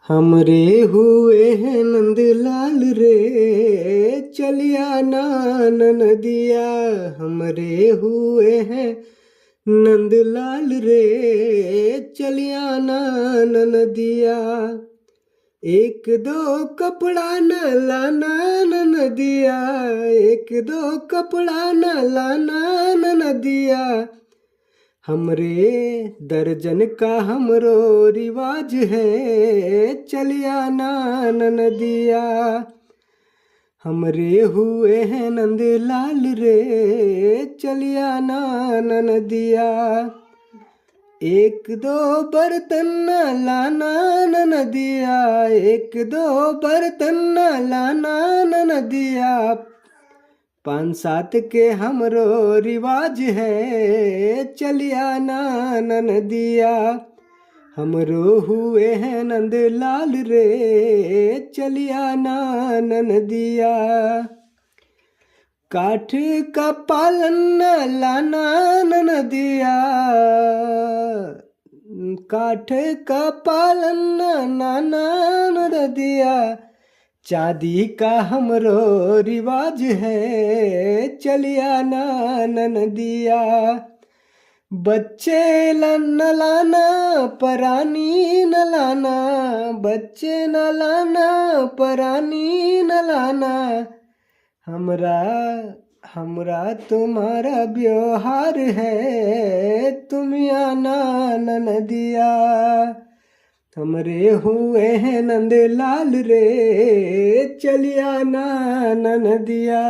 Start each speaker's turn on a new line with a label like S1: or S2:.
S1: हमरे हुए हैं नंदलाल रे, चलिया नदिया। हमरे हुए हैं नंदलाल रे, चलिया नदिया। एक दो कपड़ा न लाना नदिया, एक दो कपड़ा न लाना नदिया। हमरे दर्जन का हमरो रिवाज है, चलिया नदिया। हमरे हुए हैं नंदलाल रे, चलिया नदिया। एक दो बर्तन न लाना नदिया, एक दो बर्तन न लाना नदिया। 5-7 के हमरो रिवाज है, चलिया नदिया। हमरो हुए हैं नंदलाल रे, चलिया नदिया। काठ का पालन न लाना नदिया, काठ का पालन न नदिया। चांदी का हमरो रिवाज है, चलिया नदिया। बच्चे न लाना परानी न लाना, बच्चे न लाना परानी न लाना। हमरा तुम्हारा व्यवहार है, तुम आना नदिया। हमरे हुए हैं नंदलाल रे, चलिया नदिया।